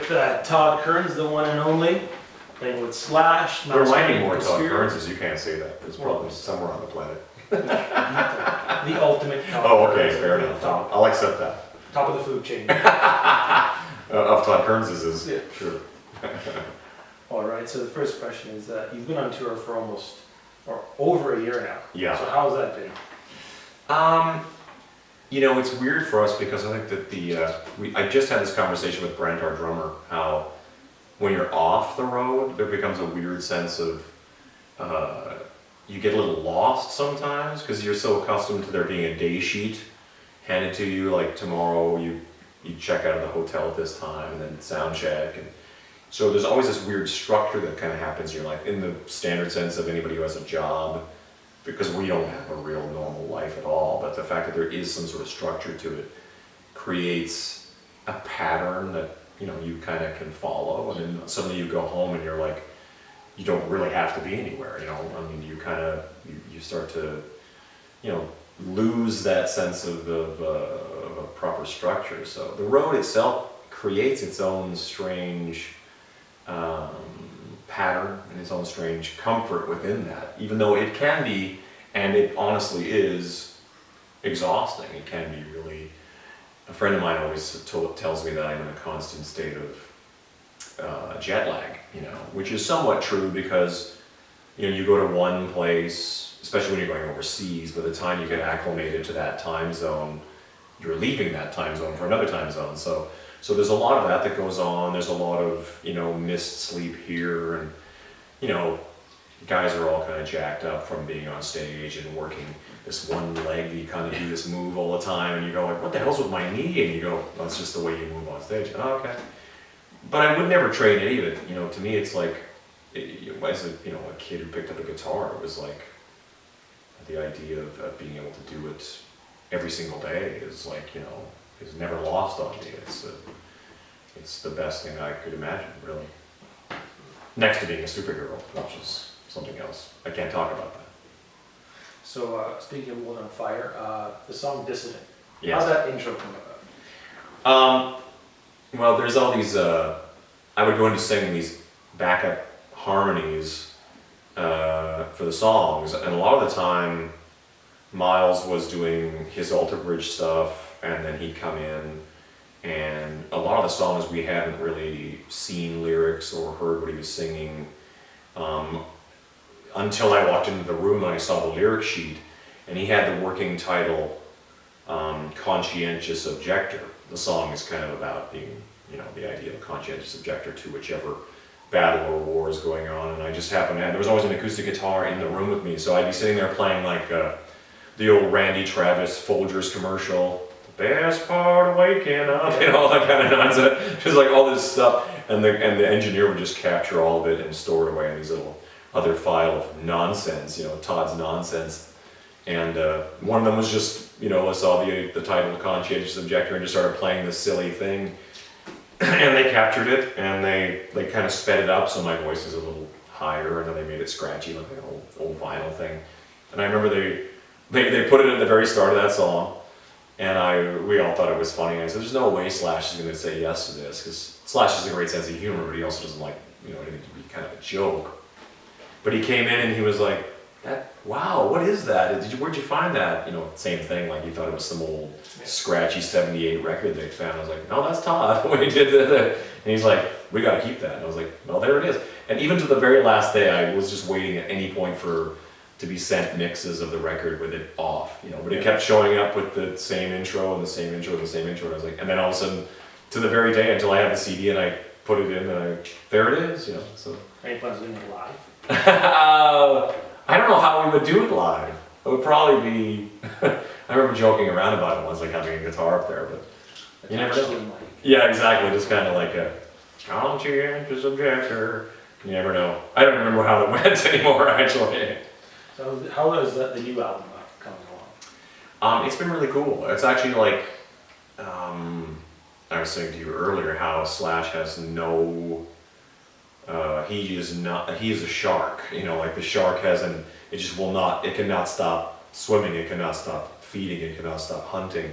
with Todd Kerns, the one and only, playing with Slash. There might be more Todd Kerns, you can't say that. There's probably somewhere on the planet. The ultimate Todd Oh, okay, Kerns. fair enough. Top I'll accept that. of the food chain. Of Todd Kerns is, Yeah. sure. All right, so the first question is, you've been on tour for almost, or over a year now. Yeah. So how's that been? You know, it's weird for us because I think that I just had this conversation with Brent, our drummer, how when you're off the road, there becomes a weird sense of, you get a little lost sometimes because you're so accustomed to there being a day sheet handed to you, like tomorrow you check out of the hotel at this time and then sound check. And so there's always this weird structure that kind of happens in your life in the standard sense of anybody who has a job, because we don't have a real normal life at all, but the fact that there is some sort of structure to it creates a pattern that, you know, you kind of can follow, and then suddenly you go home and you're like, you don't really have to be anywhere, you know. I mean, you kind of, you start to, you know, lose that sense of a proper structure. So the road itself creates its own strange pattern and its own strange comfort within that, even though it can be, and it honestly is, exhausting. It can be really. A friend of mine always tells me that I'm in a constant state of jet lag, you know, which is somewhat true because, you know, you go to one place, especially when you're going overseas, by the time you get acclimated to that time zone, you're leaving that time zone for another time zone. So there's a lot of that goes on. There's a lot of, you know, missed sleep here, and, you know, guys are all kind of jacked up from being on stage and working this one leg. You kind of do this move all the time, and you go like, what the hell's with my knee? And you go, well, it's just the way you move on stage. Oh, okay. But I would never trade any of it. You know, to me, it's like, as a, you know, a kid who picked up a guitar, it was like the idea of being able to do it every single day is like, you know, is never lost on me. It's the best thing I could imagine, really. Next to being a superhero, which is something else. I can't talk about that. So speaking of World on Fire, the song Dissident. Yes. How's that intro come about? Well, there's all these, I would go into singing these backup harmonies for the songs, and a lot of the time Miles was doing his alter bridge stuff, and then he'd come in, and a lot of the songs we hadn't really seen lyrics or heard what he was singing until I walked into the room and I saw the lyric sheet, and he had the working title Conscientious Objector. The song is kind of about being, you know, the idea of a conscientious objector to whichever battle or war is going on, and I just happened to have, there was always an acoustic guitar in the room with me, so I'd be sitting there playing like the old Randy Travis Folgers commercial, the best part of waking up, you know, all that kind of nonsense, just like all this stuff, and the engineer would just capture all of it and store it away in these little other file of nonsense, you know, Todd's nonsense. And one of them was just, you know, I saw the title Conscientious Objector and just started playing this silly thing. And they captured it, and they kind of sped it up so my voice is a little higher, and then they made it scratchy like an old vinyl thing. And I remember they put it at the very start of that song, and we all thought it was funny. I said, there's no way Slash is going to say yes to this, because Slash has a great sense of humor, but he also doesn't like, you know, anything to be kind of a joke. But he came in and he was like, wow, what is that? Where'd you find that? You know, same thing, like he thought it was some old scratchy 78 record they found. I was like, no, that's Todd. We did that. And he's like, we got to keep that. And I was like, well, there it is. And even to the very last day, I was just waiting at any point to be sent mixes of the record with it off, you know, but it kept showing up with the same intro and the same intro and the same intro. And I was like, and then all of a sudden, to the very day until I had the CD and I put it in, and there it is, you know. So. Any plans of doing it live? I don't know how we would do it live. It would probably be, I remember joking around about it once, like having a guitar up there, but you never know. Yeah, exactly, just kind of like a conscientious objector. You never know. I don't remember how it went anymore, actually. So how is the new album coming along? It's been really cool. It's actually like, I was saying to you earlier, how Slash has no, he is a shark, you know, like the shark it cannot stop swimming, it cannot stop feeding, it cannot stop hunting.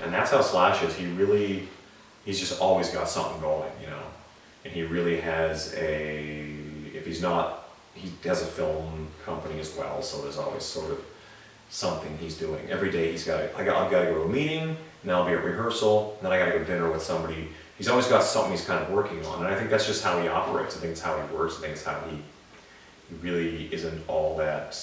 And that's how Slash is. He's just always got something going, you know. and he really has if he's not, he has a film company as well, so there's always sort of something he's doing. Every day I've got to go to a meeting, and then I'll be at rehearsal, and then I got to go to dinner with somebody. He's always got something he's kind of working on, and I think that's just how he operates. I think it's how he works. I think it's how he really isn't all that.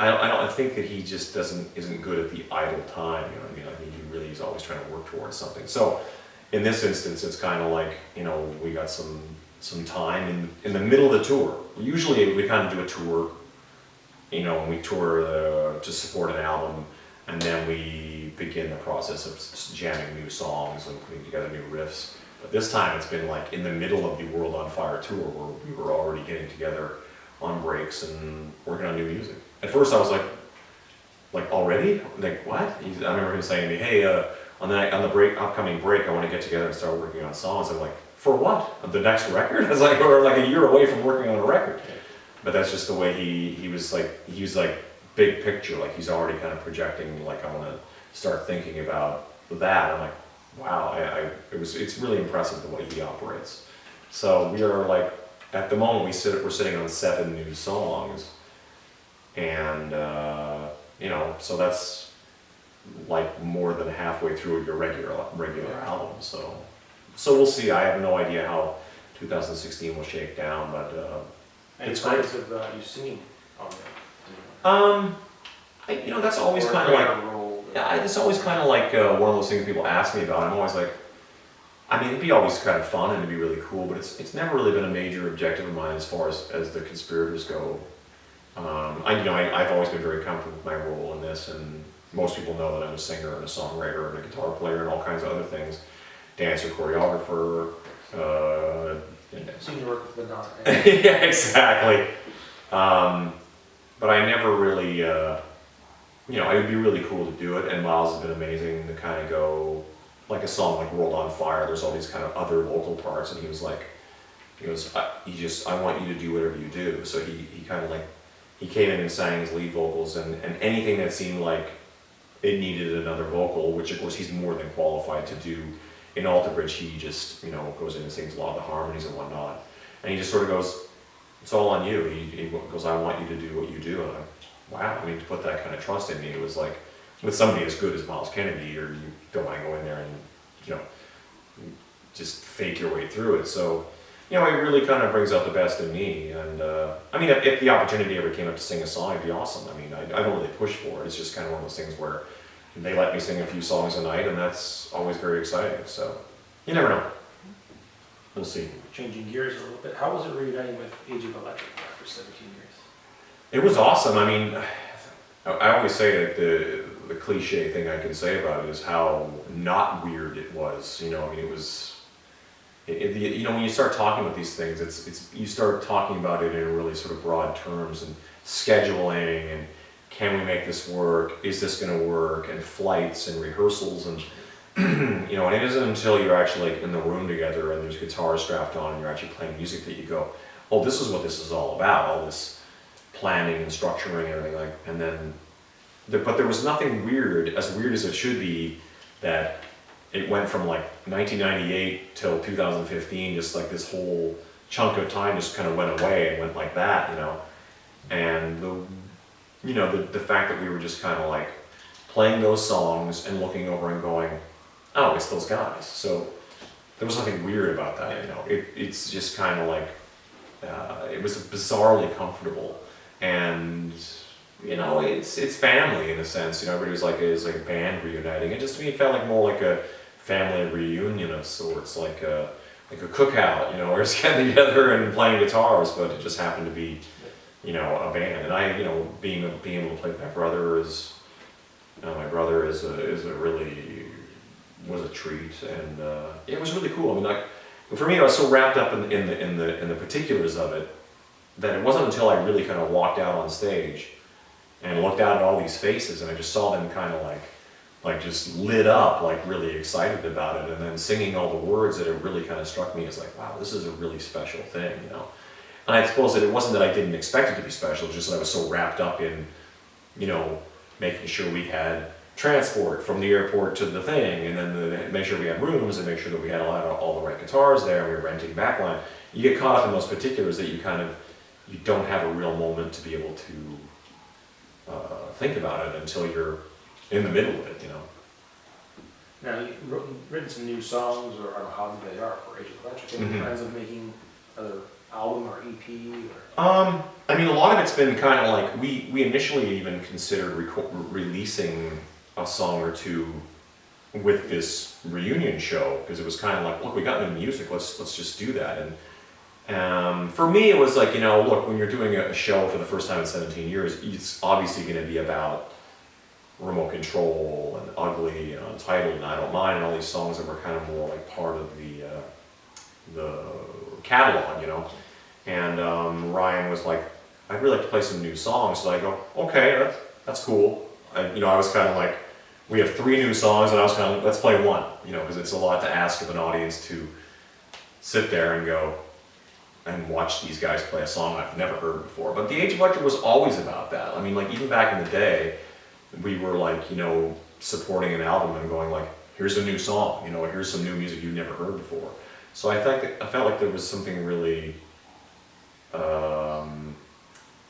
I think that he just isn't good at the idle time. You know what I mean? I think he really is always trying to work towards something. So in this instance, it's kind of like, you know, we got some time in the middle of the tour. Usually we kind of do a tour, you know, and we tour to support an album, and then we begin the process of jamming new songs and putting together new riffs. But this time it's been like in the middle of the World on Fire tour, where we were already getting together on breaks and working on new music. At first I was like already? Like what? I remember him saying to me, hey, on the upcoming break, I want to get together and start working on songs. I'm like, for what? The next record? I was like, we're like a year away from working on a record. But that's just the way he was like big picture, like he's already kind of projecting, like I want to start thinking about that. I'm like, wow, it's really impressive the way he operates. So we are like, at the moment we're sitting on 7 new songs, and you know, so that's like more than halfway through your regular album. So we'll see. I have no idea how 2016 will shake down, but it's great. Have you seen on there? You know, that's always kind of like, yeah, it's always kind of like one of those things people ask me about. I'm always like, I mean, it'd be always kind of fun and it'd be really cool, but it's never really been a major objective of mine as far as the Conspirators go. I've always been very comfortable with my role in this, and most people know that I'm a singer and a songwriter and a guitar player and all kinds of other things, dancer, choreographer. Seen you work with Madonna. Yeah, exactly. But I never really, you know, it would be really cool to do it, and Miles has been amazing to kind of go, like a song like World on Fire, there's all these kind of other vocal parts, and he goes, I want you to do whatever you do. So he kind of like, he came in and sang his lead vocals, and anything that seemed like it needed another vocal, which of course he's more than qualified to do. In Alter Bridge, he just, you know, goes in and sings a lot of the harmonies and whatnot. And he just sort of goes, it's all on you. He goes, I want you to do what you do. And I'm, wow, I mean, to put that kind of trust in me, it was like, with somebody as good as Miles Kennedy, or you don't want to go in there and, you know, just fake your way through it. So, you know, it really kind of brings out the best in me. And, I mean, if the opportunity ever came up to sing a song, it'd be awesome. I mean, I don't really push for it. It's just kind of one of those things where they let me sing a few songs a night, and that's always very exciting. So, you never know. We'll see. Changing gears a little bit, how was it reuniting with Agent Electric after 17 years? It was awesome. I mean, I always say that the cliche thing I can say about it is how not weird it was. You know, I mean, it was. You know, when you start talking about these things, it's you start talking about it in really sort of broad terms, and scheduling, and can we make this work? Is this going to work? And flights and rehearsals, and you know, and it isn't until you're actually like in the room together and there's guitars strapped on and you're actually playing music that you go, oh, this is what this is all about. All this planning and structuring and everything like, and then, but there was nothing weird as it should be, that it went from like 1998 till 2015, just like this whole chunk of time just kind of went away and went like that, you know. And the fact that we were just kind of like playing those songs and looking over and going, oh, it's those guys. So there was nothing weird about that, you know. It's just kind of like, it was bizarrely comfortable, and you know, it's family in a sense. You know, everybody was like, it's like a band reuniting. It just to me, it felt like more like a family reunion of sorts, like a cookout. You know, we're just getting together and playing guitars, but it just happened to be, you know, a band. And I, you know, being able to play with my brother is a really was a treat, and it was really cool. I mean, like for me, I was so wrapped up in the particulars of it that it wasn't until I really kind of walked out on stage and looked out at all these faces, and I just saw them kind of like just lit up, like really excited about it, and then singing all the words, that it really kind of struck me as like, wow, this is a really special thing, you know. And I suppose that it wasn't that I didn't expect it to be special, just that I was so wrapped up in, you know, making sure we had transport from the airport to the thing, and then make sure we had rooms and make sure that we had all the right guitars there, and we were renting backline. You get caught up in those particulars that you don't have a real moment to be able to think about it until you're in the middle of it, you know. Now, you've written some new songs, or I don't know how good they are for Agent Electric. Any plans of making another album or EP? Or? I mean, a lot of it's been kind of like, we initially even considered releasing a song or two with this reunion show, because it was kind of like, look, we got new music, let's just do that. And for me, it was like, you know, look, when you're doing a show for the first time in 17 years, it's obviously going to be about Remote Control and Ugly and Untitled and I Don't Mind and all these songs that were kind of more like part of the catalog, you know. And Ryan was like, I'd really like to play some new songs. So I go, okay, that's cool. You know, I was kind of like, we have 3 new songs, and I was kind of like, let's play one, you know, because it's a lot to ask of an audience to sit there and go and watch these guys play a song I've never heard before. But the Age of Electric was always about that. I mean, like, even back in the day, we were like, you know, supporting an album and going like, here's a new song, you know, here's some new music you've never heard before. So I felt like there was something really,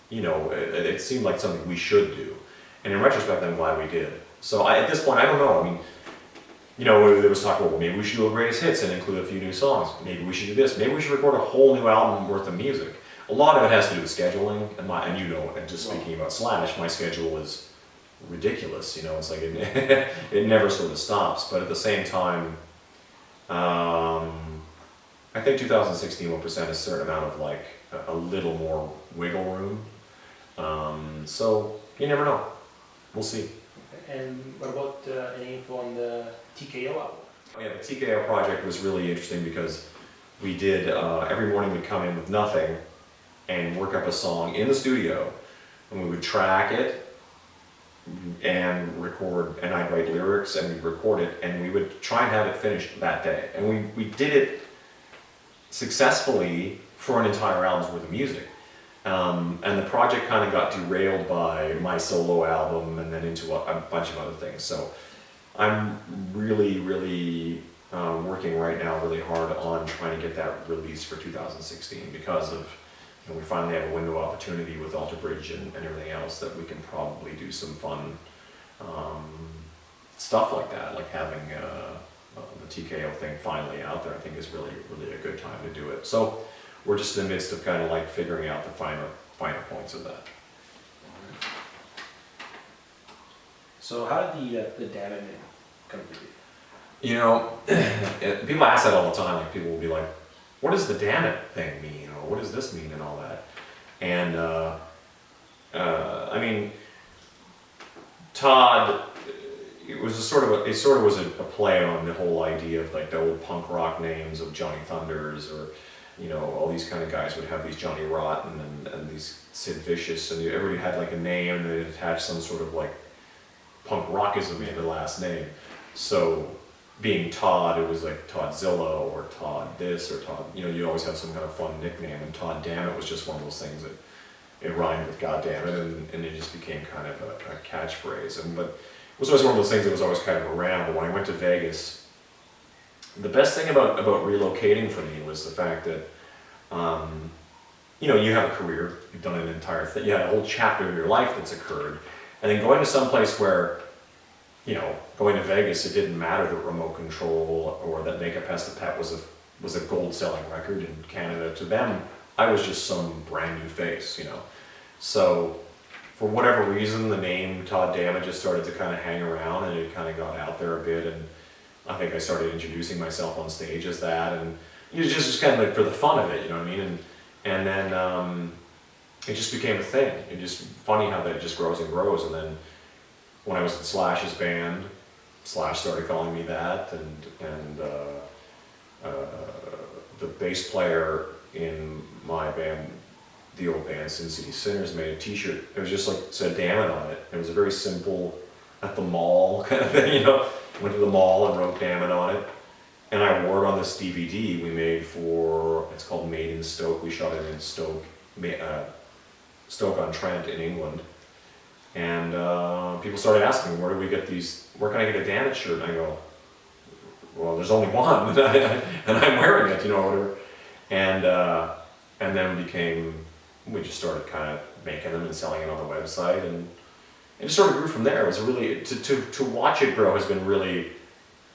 you know, it seemed like something we should do. And in retrospect, I'm glad we did. So at this point, I don't know. I mean, you know, there was talk about, well, maybe we should do a greatest hits and include a few new songs. Maybe we should do this. Maybe we should record a whole new album worth of music. A lot of it has to do with scheduling, and you know, and just speaking about Slash, my schedule is ridiculous. You know, it's like it never sort of stops. But at the same time, I think 2016 will present a certain amount of like a little more wiggle room. So you never know. We'll see. And what about any info on the TKO album? Oh yeah, the TKO project was really interesting because we did, every morning we'd come in with nothing and work up a song in the studio, and we would track it and record, and I'd write lyrics and we'd record it, and we would try and have it finished that day. And we did it successfully for an entire album's worth of music. And the project kind of got derailed by my solo album and then into a bunch of other things. So I'm really, really working right now really hard on trying to get that released for 2016 because of, you know, we finally have a window of opportunity with Alter Bridge and everything else that we can probably do some fun stuff like that, like having the TKO thing finally out there. I think is really, really a good time to do it. So we're just in the midst of kind of like figuring out the finer points of that. So how did the Damn It name come to be? You know, people ask that all the time. Like, people will be like, what does the Damn It thing mean? Or what does this mean and all that? And I mean, Todd, it sort of was a play on the whole idea of like the old punk rock names of Johnny Thunders, or, you know, all these kind of guys would have these Johnny Rotten and these Sid Vicious, and everybody had like a name and they attached some sort of like punk rockism in the last name. So being Todd, it was like Toddzilla or Todd this or Todd, you know, you always have some kind of fun nickname, and Todd Damn It was just one of those things that it rhymed with God Damn It, and it just became kind of a catchphrase. But it was always one of those things that was always kind of around. But when I went to Vegas, the best thing about relocating for me was the fact that, you know, you have a career, you've done an entire thing, you had a whole chapter of your life that's occurred, and then going to some place where, you know, going to Vegas, it didn't matter that Remote Control or that Make a Pest a Pet was a gold-selling record in Canada. To them, I was just some brand new face, you know. So for whatever reason, the name Todd Damn It just started to kind of hang around, and it kind of got out there a bit, and I think I started introducing myself on stage as that, and it was just kind of like for the fun of it, you know what I mean? And then it just became a thing. It's just funny how that just grows and grows. And then when I was in Slash's band, Slash started calling me that, and the bass player in my band, the old band Sin City Sinners, made a t-shirt. It was just like, said Damn It on it. It was a very simple, at the mall kind of thing, you know. Went to the mall and wrote Damn It on it. And I wore it on this DVD we made for, it's called Made in Stoke. We shot it in Stoke-on-Trent in England. And people started asking me, where can I get a Damage shirt? And I go, well, there's only one, and I'm wearing it, whatever. And then we just started kind of making them and selling it on the website, and it just sort of grew from there. It was really, to watch it grow has been really,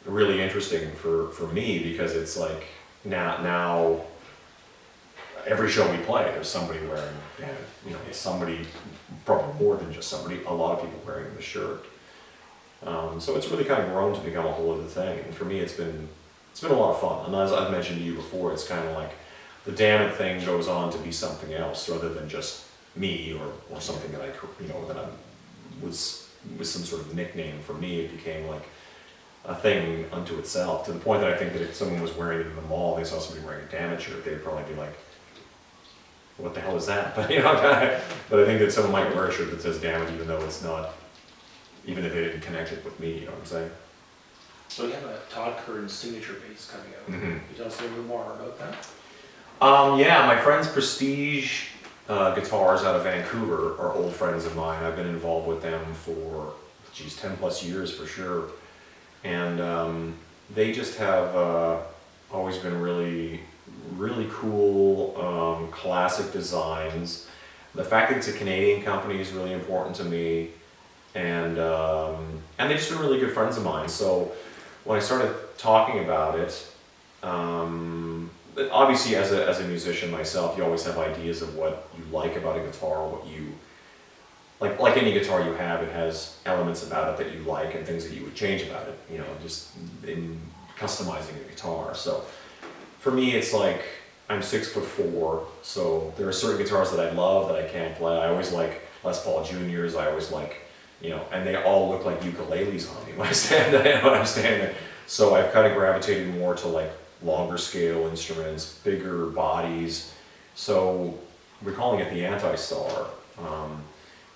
really interesting for me, because it's like, now every show we play, there's somebody wearing, somebody, probably more than just somebody, a lot of people wearing the shirt. So it's really kind of grown to become a whole other thing. And for me, it's been a lot of fun. And as I've mentioned to you before, it's kind of like the Damn It thing goes on to be something else rather than just me or something that was some sort of nickname for me. It became like a thing unto itself, to the point that I think that if someone was wearing it in the mall, they saw somebody wearing a Damn It shirt, they'd probably be like, what the hell is that? But but I think that someone might wear a shirt that says Damn It, even though it's not, even if they didn't connect it with me, you know what I'm saying? So you have a Todd Kerns signature bass coming out. Mm-hmm. Can you tell us a little bit more about that? Yeah, my friends Prestige Guitars out of Vancouver are old friends of mine. I've been involved with them for, 10 plus years for sure. And they just have always been really, really cool, classic designs. The fact that it's a Canadian company is really important to me. And they've just been really good friends of mine. So when I started talking about it, obviously as a musician myself, you always have ideas of what you like about a guitar, what you, like any guitar you have, it has elements about it that you like and things that you would change about it, just in customizing a guitar. So for me, it's like, I'm 6'4", so there are certain guitars that I love that I can't play. I always like Les Paul Juniors, I always like, and they all look like ukuleles on me when I'm standing there. So I've kind of gravitated more to like longer scale instruments, bigger bodies. So we're calling it the Anti-Star,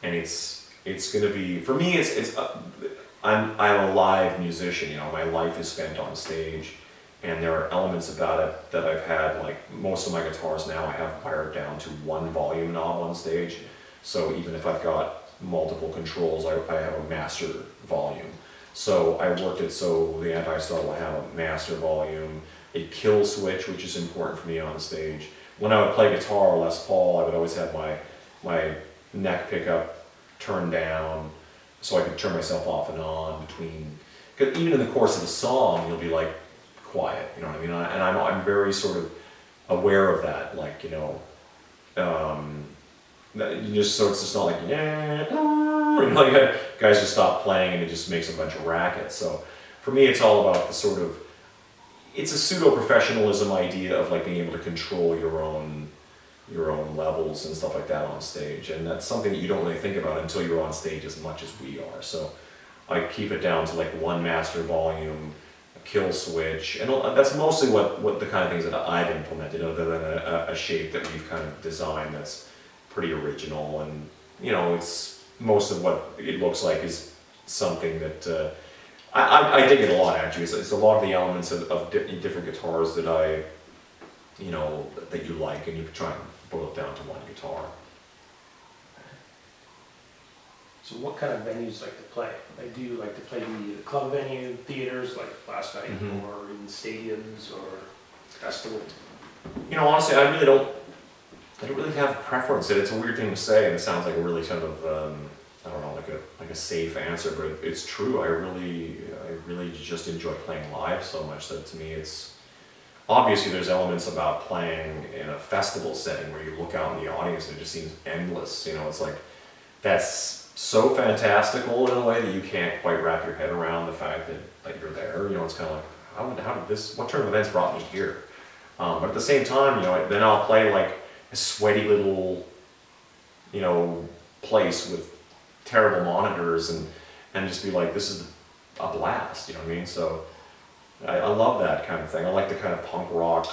and it's going to be, for me, I'm a live musician. My life is spent on stage, and there are elements about it that I've had, like most of my guitars now, I have wired down to one volume knob on stage. So even if I've got multiple controls, I have a master volume. So I worked it so the Anti-Star will have a master volume, a kill switch, which is important for me on stage. When I would play guitar or Les Paul, I would always have my neck pickup turned down so I could turn myself off and on between, because even in the course of a song, you'll be like quiet, you know what I mean? And I'm very sort of aware of that, like, so it's just not like, guys just stop playing and it just makes a bunch of racket. So for me, it's all about the sort of, it's a pseudo-professionalism idea of like being able to control your own levels and stuff like that on stage. And that's something that you don't really think about until you're on stage as much as we are. So I keep it down to like one master volume, a kill switch, and that's mostly what the kind of things that I've implemented, other than a shape that we've kind of designed that's pretty original. And it's most of what it looks like is something that I dig it a lot, actually. It's a lot of the elements of different guitars that that you like, and you can try and boil it down to one guitar. So what kind of venues do you like to play? Like, do you like to play the club venue, theaters, like last night, Mm-hmm. or in stadiums, or festival? Honestly, I don't really have a preference. It's a weird thing to say, and it sounds like a really kind of, I don't know, like a safe answer, but it's true. I really just enjoy playing live so much that to me it's, obviously there's elements about playing in a festival setting where you look out in the audience and it just seems endless. It's like, that's so fantastical in a way that you can't quite wrap your head around the fact that you're there. It's kind of like, how did this, what turn of events brought me here? But at the same time, then I'll play like a sweaty little, place with terrible monitors and just be like, this is a blast, you know what I mean? So I love that kind of thing. I like the kind of punk rock,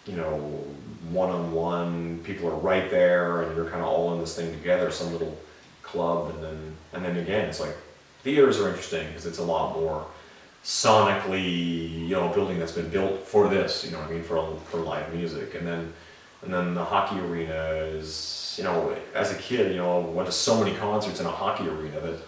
one-on-one, people are right there and you're kind of all in this thing together, some little club, and then again, it's like, theaters are interesting because it's a lot more sonically, building that's been built for this, for live music. And then And then the hockey arena is, you know, as a kid, you know, went to so many concerts in a hockey arena that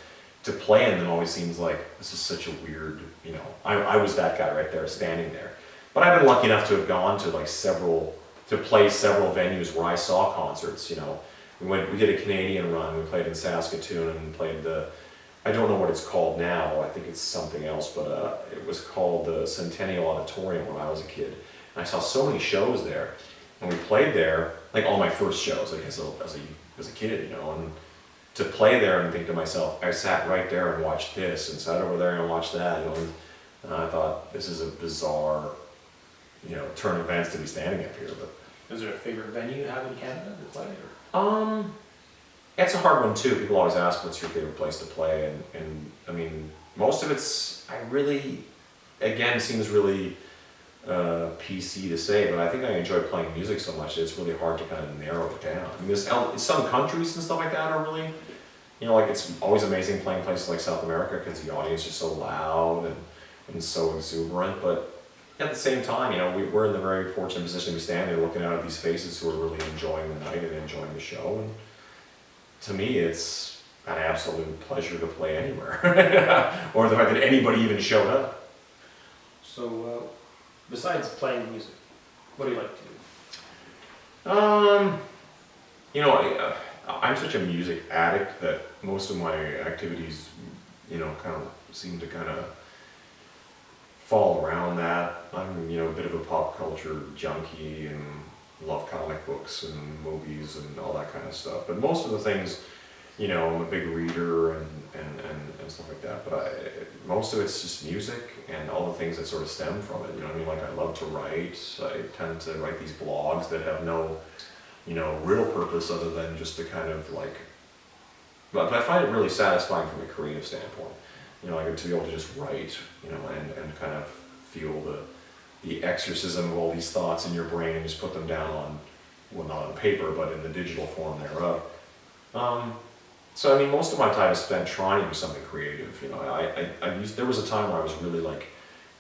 to play in them always seems like this is such a weird, you know, I was that guy right there standing there. But I've been lucky enough to have gone to like to play several venues where I saw concerts, you know. We did a Canadian run, we played in Saskatoon and played I don't know what it's called now, I think it's something else, but it was called the Centennial Auditorium when I was a kid. And I saw so many shows there, and we played there, like all my first shows, like as a kid, you know, and to play there and think to myself, I sat right there and watched this, and sat over there and watched that, you know, and I thought, this is a bizarre, you know, turn of events to be standing up here. But is there a favorite venue you have in Canada to play? It's a hard one too. People always ask, what's your favorite place to play? And I mean, most of it's, again, seems really PC to say, but I think I enjoy playing music so much that it's really hard to kind of narrow it down. I mean, there's some countries and stuff like that are really, you know, like it's always amazing playing places like South America because the audience is so loud and so exuberant, but at the same time, you know, we're in the very fortunate position to be standing there looking out at these faces who are really enjoying the night and enjoying the show. And to me, it's an absolute pleasure to play anywhere, or the fact that anybody even showed up. So, besides playing music, what do you like to do? You know, I'm such a music addict that most of my activities, you know, kind of seem to kind of fall around that. I'm, you know, a bit of a pop culture junkie and love comic books and movies and all that kind of stuff. But most of the things, you know, I'm a big reader and stuff like that. But most of it's just music and all the things that sort of stem from it. You know what I mean? Like I love to write. I tend to write these blogs that have no, you know, real purpose other than just to kind of like, but I find it really satisfying from a creative standpoint. You know, like to be able to just write, you know, and kind of feel the exorcism of all these thoughts in your brain and just put them down on, well, not on paper, but in the digital form thereof. So I mean, most of my time is spent trying to do something creative. You know, there was a time where I was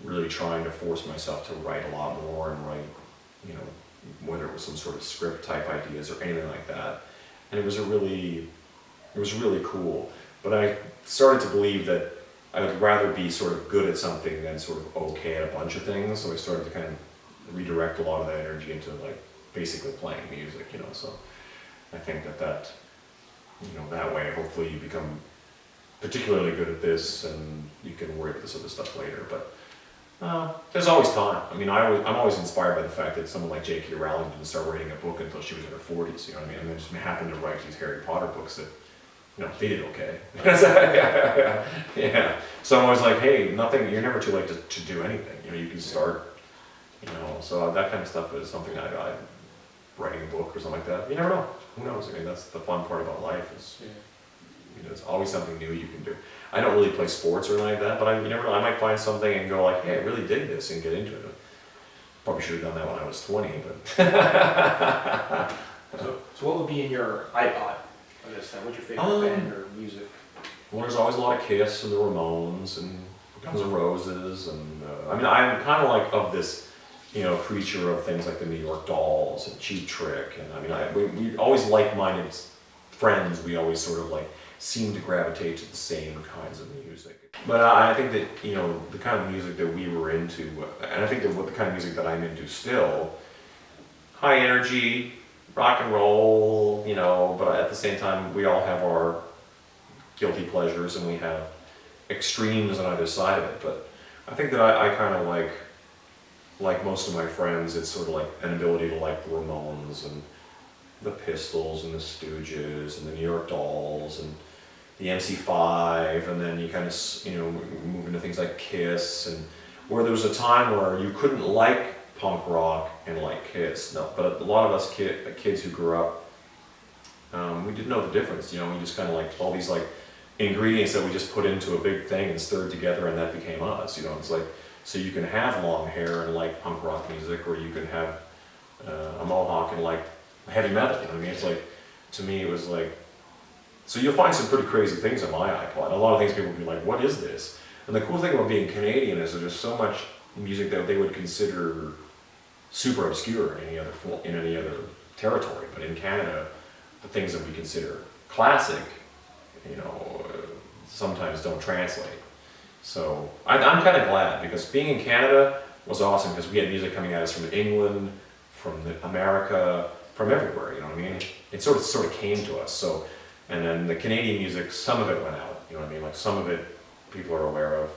really trying to force myself to write a lot more and write, you know, whether it was some sort of script type ideas or anything like that. And it was really cool. But I started to believe that I would rather be sort of good at something than sort of okay at a bunch of things. So I started to kind of redirect a lot of that energy into like basically playing music, you know. So I think that, you know, that way hopefully you become particularly good at this and you can worry about this other stuff later. But there's always time. I mean, I'm always inspired by the fact that someone like J.K. Rowling didn't start writing a book until she was in her 40s, you know what I mean? And then just happened to write these Harry Potter books that, you know, they did okay. Yeah. So I'm always like, hey, you're never too late to do anything. You know, you can start, you know, so that kind of stuff is something I writing a book or something like that. You never know. Who knows? I mean, that's the fun part about life is, you know, it's always something new you can do. I don't really play sports or anything like that, but you never know. I might find something and go like, hey, I really dig this and get into it. Probably should have done that when I was 20, but. So what would be in your iPod? I guess then, what's your favorite band or music? Well, there's always a lot of Kiss and the Ramones and Guns N' Roses, and I mean, I'm kind of like of this, you know, creature of things like the New York Dolls and Cheap Trick, and I mean, we always like-minded friends. We always sort of like seem to gravitate to the same kinds of music. But I think that, you know, the kind of music that we were into, and I think that what the kind of music that I'm into still, high energy, rock and roll, you know, but at the same time, we all have our guilty pleasures and we have extremes on either side of it. But I think that I kind of like most of my friends, it's sort of like an ability to like the Ramones and the Pistols and the Stooges and the New York Dolls and the MC5, and then you kind of, you know, move into things like Kiss, and where there was a time where you couldn't like punk rock and like Kiss. No, but a lot of us kids who grew up, we didn't know the difference. You know, we just kind of like all these like ingredients that we just put into a big thing and stirred together, and that became us. You know, it's like, so you can have long hair and like punk rock music, or you can have a mohawk and like heavy metal. You know what I mean? It's like, to me, it was like, so you'll find some pretty crazy things on my iPod. A lot of things people will be like, what is this? And the cool thing about being Canadian is there's so much music that they would consider super obscure in any other territory. But in Canada, the things that we consider classic, you know, sometimes don't translate. So I'm kind of glad, because being in Canada was awesome, because we had music coming at us from England, from America, from everywhere, you know what I mean? It sort of came to us. So, and then the Canadian music, some of it went out, you know what I mean? Like some of it people are aware of.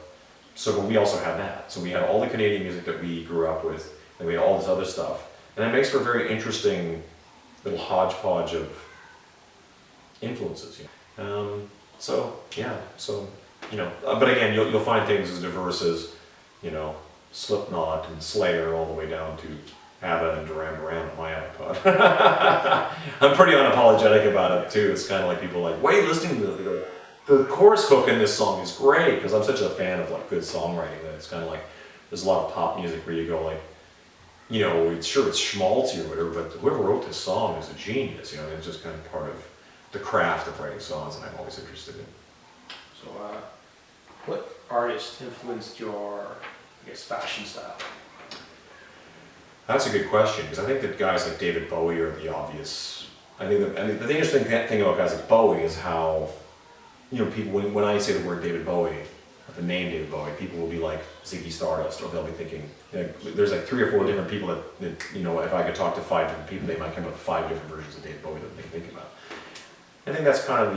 So, but we also had that. So we had all the Canadian music that we grew up with, and we had all this other stuff. And it makes for a very interesting little hodgepodge of influences, you know? So, yeah, so, you know, but again, you'll find things as diverse as, you know, Slipknot and Slayer all the way down to ABBA and Duran Duran on my iPod. I'm pretty unapologetic about it too. It's kind of like people are like, wait, listening to the chorus hook in this song is great, because I'm such a fan of like good songwriting that it's kind of like, there's a lot of pop music where you go like, you know, it's schmaltzy or whatever, but whoever wrote this song is a genius, you know, it's just kind of part of the craft of writing songs that I'm always interested in. So, what artist influenced your, I guess, fashion style? That's a good question, because I think that guys like David Bowie are the obvious. I think the interesting thing about guys like Bowie is how, you know, people, when I say the word David Bowie, or the name David Bowie, people will be like Ziggy Stardust, or they'll be thinking, you know, there's like 3 or 4 different people that, you know, if I could talk to 5 different people, they might come up with 5 different versions of David Bowie that they can think about. I think that's kind of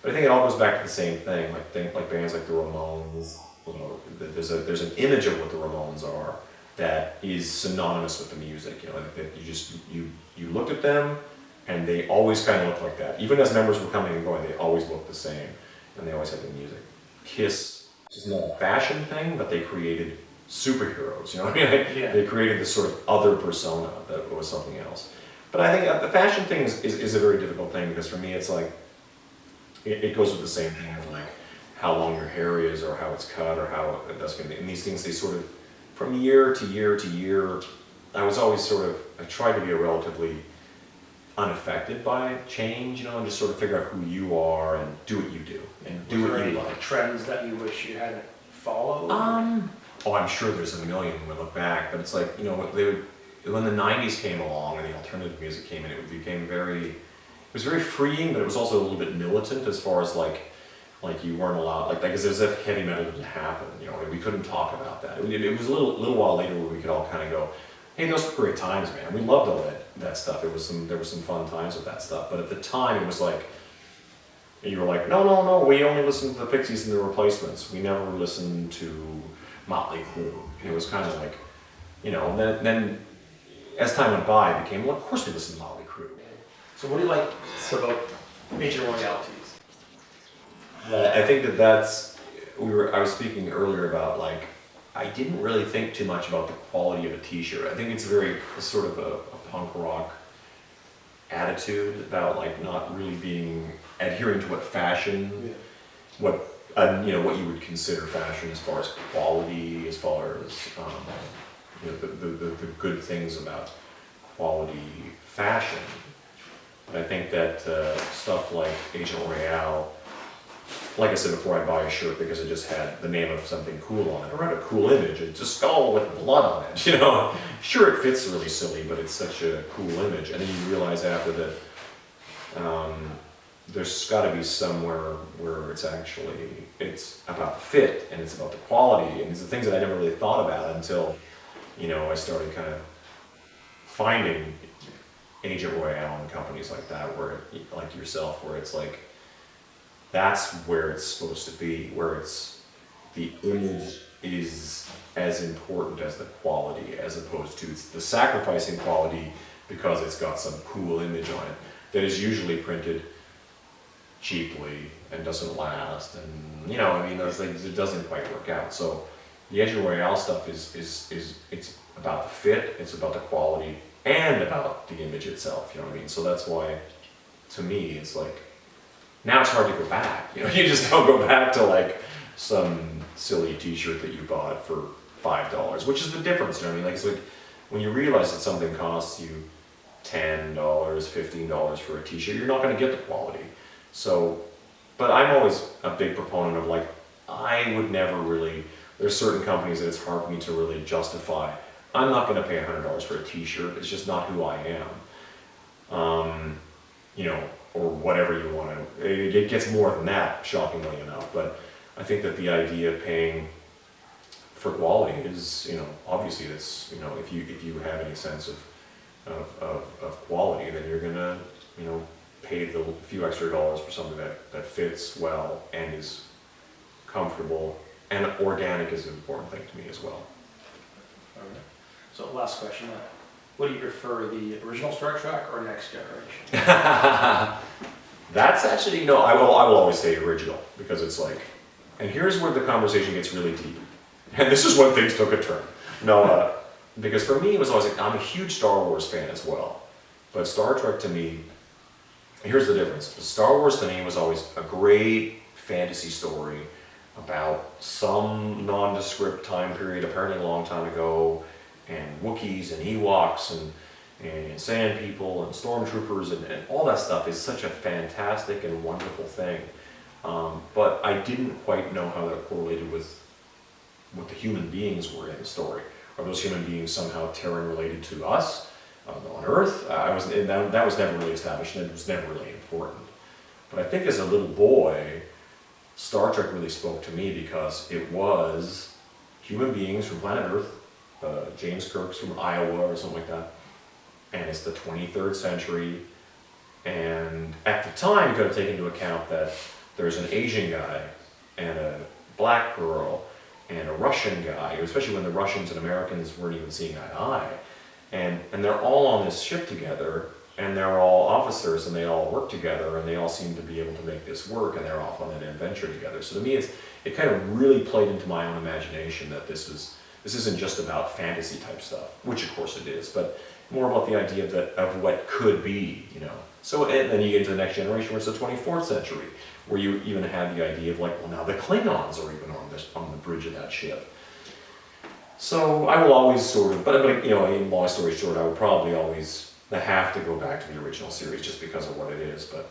but I think it all goes back to the same thing, like bands like the Ramones. You know, there's an image of what the Ramones are that is synonymous with the music. You know, that you looked at them, and they always kind of looked like that. Even as members were coming and going, they always looked the same, and they always had the music. Kiss is not a fashion thing, but they created superheroes. You know what I mean? Yeah. They created this sort of other persona that was something else. But I think the fashion thing is a very difficult thing, because for me it's like, it goes with the same thing of like how long your hair is, or how it's cut, or how that's going to be. And these things, they sort of, from year to year to year, I was always I tried to be relatively unaffected by change, you know, and just sort of figure out who you are and do what you do, and do what you like. Trends that you wish you hadn't followed? Oh, I'm sure there's a million when we look back, but it's like, you know, when the 90s came along and the alternative music came in, it was very freeing, but it was also a little bit militant as far as like you weren't allowed, like as if heavy metal didn't happen, you know, we couldn't talk about that. It was a little while later where we could all kind of go, hey, those were great times, man. We loved all that stuff. There were some fun times with that stuff. But at the time, it was like, you were like, no, we only listened to the Pixies and the Replacements. We never listened to Motley Crue. And it was kind of like, you know, and then as time went by, it became, well, of course we listen to Motley Crue. So what do you like about Agent Royale tees? I think I was speaking earlier about like, I didn't really think too much about the quality of a t-shirt. I think it's sort of a punk rock attitude about like not really adhering to what fashion, what you would consider fashion as far as quality, as far as you know, the good things about quality fashion. But I think that stuff like Agent Royale, like I said before, I'd buy a shirt because it just had the name of something cool on it, or had a cool image. It's a skull with blood on it, you know. Sure, it fits really silly, but it's such a cool image. And then you realize after that, there's got to be somewhere where it's about the fit, and it's about the quality, and it's the things that I never really thought about until, you know, I started kind of finding Agent Royale and companies like that, where, like yourself, where it's like, that's where it's supposed to be, where it's, the image is as important as the quality, as opposed to the sacrificing quality because it's got some cool image on it that is usually printed cheaply and doesn't last, and you know, I mean, those things, it doesn't quite work out. So the Agent Royale stuff is it's about the fit, it's about the quality, and about the image itself, you know what I mean? So that's why, to me, it's like, now it's hard to go back, you know, you just don't go back to like some silly t-shirt that you bought for $5, which is the difference, you know what I mean? Like, it's like, when you realize that something costs you $10, $15 for a t-shirt, you're not going to get the quality. So, but I'm always a big proponent of like, I would never really, there's certain companies that it's hard for me to really justify I'm not going to pay $100 for a t-shirt. It's just not who I am. You know, or whatever you want to, it gets more than that, shockingly enough, but I think that the idea of paying for quality is, you know, obviously it's, you know, if you have any sense of quality, then you're gonna, you know, pay the few extra dollars for something that fits well and is comfortable, and organic is an important thing to me as well. Okay. So last question, what do you prefer, the original Star Trek or Next Generation? That's actually, you know, I will always say original, because it's like, and here's where the conversation gets really deep. And this is when things took a turn. No, because for me, it was always like, I'm a huge Star Wars fan as well. But Star Trek to me, here's the difference. Star Wars to me was always a great fantasy story about some nondescript time period, apparently a long time ago, and Wookiees and Ewoks and Sand People and Stormtroopers and all that stuff is such a fantastic and wonderful thing. But I didn't quite know how that correlated with what the human beings were in the story. Are those human beings somehow Terran related to us on Earth? That was never really established, and it was never really important. But I think as a little boy, Star Trek really spoke to me because it was human beings from planet Earth, James Kirk's from Iowa or something like that, and it's the 23rd century, and at the time you got to take into account that there's an Asian guy and a black girl and a Russian guy, especially when the Russians and Americans weren't even seeing eye to eye, and they're all on this ship together, and they're all officers, and they all work together, and they all seem to be able to make this work, and they're off on an adventure together. So to me, it kind of really played into my own imagination that this isn't just about fantasy type stuff, which of course it is, but more about the idea of what could be, you know. So and then you get into the Next Generation, where it's the 24th century, where you even have the idea of like, well, now the Klingons are even on the bridge of that ship. So I will always sort of, but you know, in long story short, I would probably always have to go back to the original series just because of what it is. But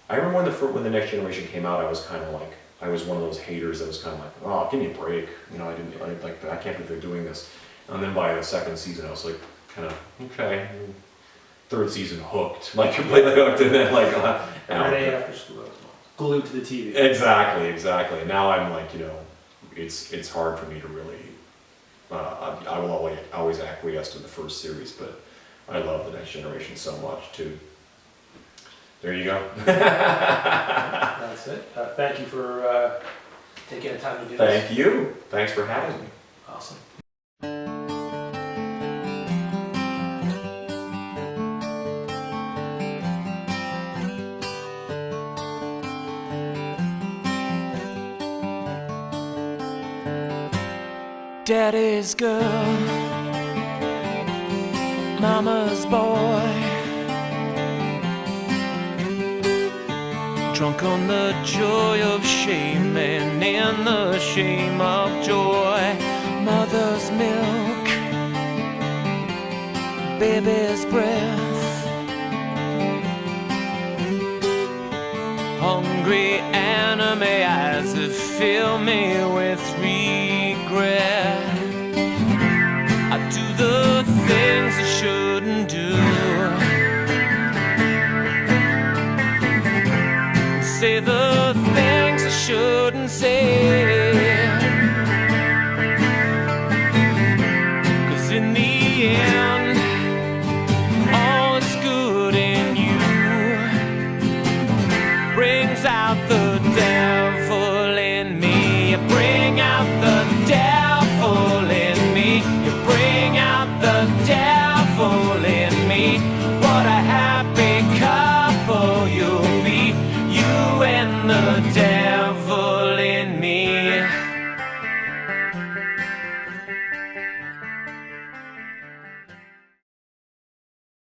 I remember when the Next Generation came out, I was kind of like, I was one of those haters that was kind of like, oh, give me a break, you know, I can't believe they're doing this. And then by the second season, I was like, kind of, okay. Third season, hooked, like completely hooked, and then like every day after school, glued to the TV. Exactly. And now I'm like, you know, it's hard for me to really. I will always acquiesce to the first series, but I love the Next Generation so much too. There you go. That's it. Thank you for taking the time to do this. Thank you. Thanks for having me. Awesome. Daddy's girl, Mama's boy, drunk on the joy of shame and in the shame of joy. Mother's milk, baby's breath, hungry anime eyes that fill me with regret. I do the things I shouldn't do, say the things I shouldn't say.